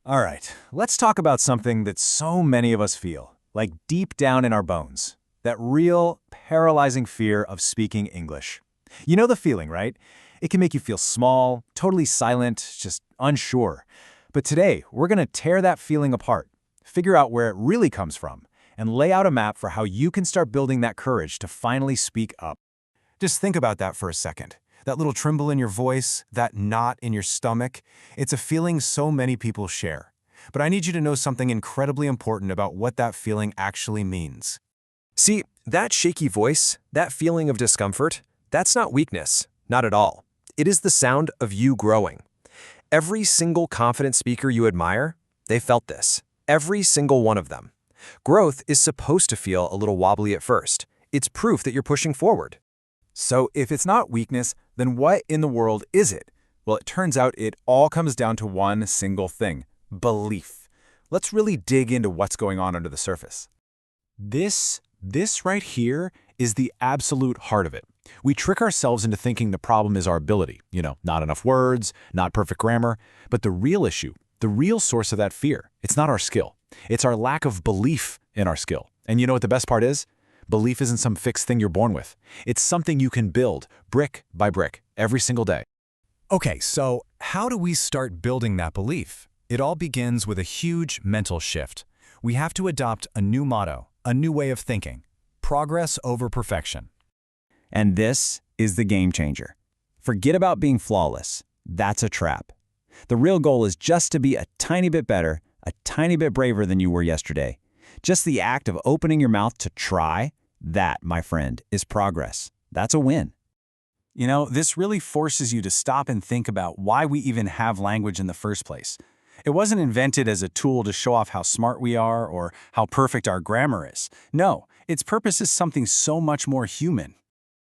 All right, let's talk about something that so many of us feel, like deep down in our bones. That real, paralyzing fear of speaking English. You know the feeling, right? It can make you feel small, totally silent, just unsure. But today, we're going to tear that feeling apart, figure out where it really comes from, and lay out a map for how you can start building that courage to finally speak up. Just think about that for a second. That little tremble in your voice, that knot in your stomach, it's a feeling so many people share. But I need you to know something incredibly important about what that feeling actually means. See, that shaky voice, that feeling of discomfort, that's not weakness, not at all. It is the sound of you growing. Every single confident speaker you admire, they felt this. Every single one of them. Growth is supposed to feel a little wobbly at first. It's proof that you're pushing forward. So if it's not weakness, then what in the world is it? Well, it turns out it all comes down to one single thing: belief. Let's really dig into what's going on under the surface. This right here is the absolute heart of it. We trick ourselves into thinking the problem is our ability. Not enough words, not perfect grammar. But the real issue, the real source of that fear, it's not our skill. It's our lack of belief in our skill. And you know what the best part is? Belief isn't some fixed thing you're born with. It's something you can build, brick by brick, every single day. Okay, so how do we start building that belief? It all begins with a huge mental shift. We have to adopt a new motto, a new way of thinking: progress over perfection. And this is the game changer. Forget about being flawless. That's a trap. The real goal is just to be a tiny bit better, a tiny bit braver than you were yesterday. Just the act of opening your mouth to try, that, my friend, is progress. That's a win. This really forces you to stop and think about why we even have language in the first place. It wasn't invented as a tool to show off how smart we are or how perfect our grammar is. No, its purpose is something so much more human.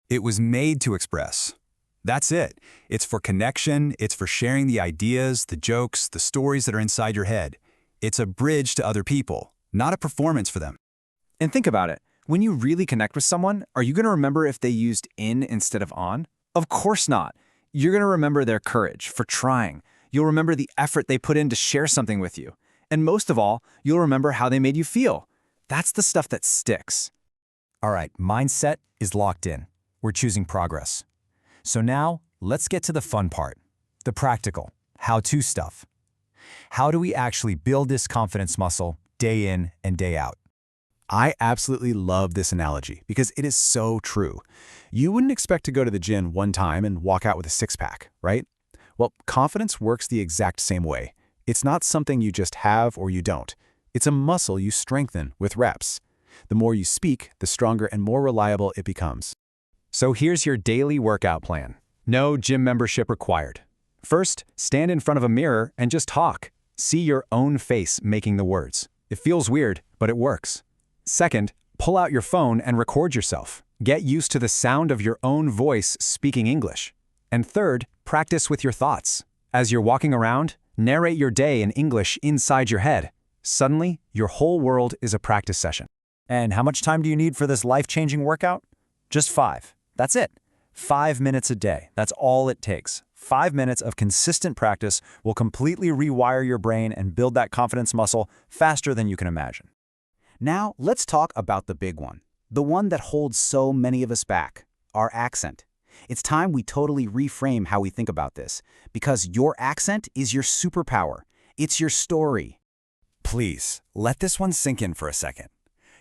It was made to express. That's it. It's for connection, it's for sharing the ideas, the jokes, the stories that are inside your head. It's a bridge to other people, not a performance for them. And think about it. When you really connect with someone, are you going to remember if they used in instead of on? Of course not. You're going to remember their courage for trying. You'll remember the effort they put in to share something with you. And most of all, you'll remember how they made you feel. That's the stuff that sticks. All right, mindset is locked in. We're choosing progress. So now, let's get to the fun part, the practical, how-to stuff. How do we actually build this confidence muscle day in and day out? I absolutely love this analogy because it is so true. You wouldn't expect to go to the gym one time and walk out with a six-pack, right? Well, confidence works the exact same way. It's not something you just have or you don't. It's a muscle you strengthen with reps. The more you speak, the stronger and more reliable it becomes. So here's your daily workout plan. No gym membership required. First, stand in front of a mirror and just talk. See your own face making the words. It feels weird, but it works. Second, pull out your phone and record yourself. Get used to the sound of your own voice speaking English. And third, practice with your thoughts. As you're walking around, narrate your day in English inside your head. Suddenly, your whole world is a practice session. And how much time do you need for this life-changing workout? Just 5. That's it. 5 minutes a day. That's all it takes. 5 minutes of consistent practice will completely rewire your brain and build that confidence muscle faster than you can imagine. Now, let's talk about the big one, the one that holds so many of us back, our accent. It's time we totally reframe how we think about this, because your accent is your superpower. It's your story. Please, let this one sink in for a second.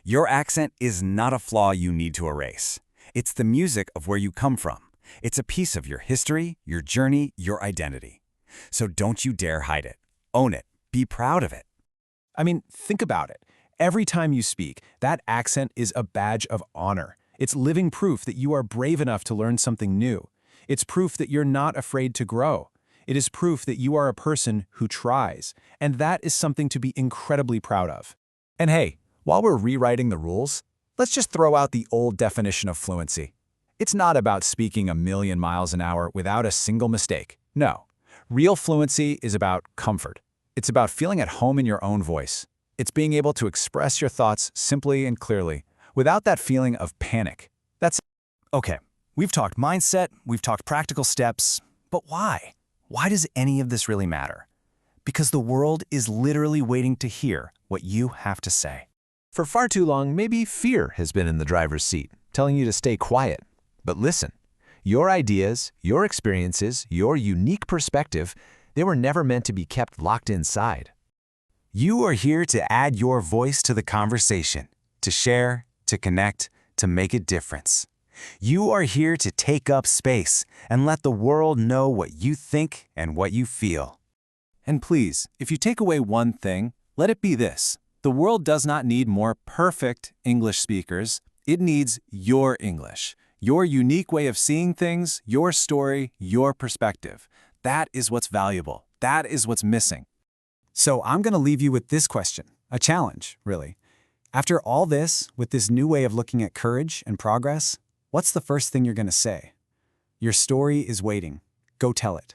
Your accent is not a flaw you need to erase. It's the music of where you come from. It's a piece of your history, your journey, your identity. So don't you dare hide it. Own it. Be proud of it. Think about it. Every time you speak, that accent is a badge of honor. It's living proof that you are brave enough to learn something new. It's proof that you're not afraid to grow. It is proof that you are a person who tries, and that is something to be incredibly proud of. And hey, while we're rewriting the rules, let's just throw out the old definition of fluency. It's not about speaking 1,000,000 miles an hour without a single mistake. No. Real fluency is about comfort. It's about feeling at home in your own voice. It's being able to express your thoughts simply and clearly, without that feeling of panic. That's Okay, we've talked mindset, we've talked practical steps, but why? Why does any of this really matter? because the world is literally waiting to hear what you have to say. For far too long, maybe fear has been in the driver's seat, telling you to stay quiet. But listen, your ideas, your experiences, your unique perspective, they were never meant to be kept locked inside. You are here to add your voice to the conversation, to share, to connect, to make a difference. You are here to take up space and let the world know what you think and what you feel. And please, if you take away one thing, let it be this. The world does not need more perfect English speakers. It needs your English, your unique way of seeing things, your story, your perspective. That is what's valuable. That is what's missing. So I'm going to leave you with this question, a challenge, really. After all this, with this new way of looking at courage and progress, what's the first thing you're going to say? Your story is waiting. Go tell it.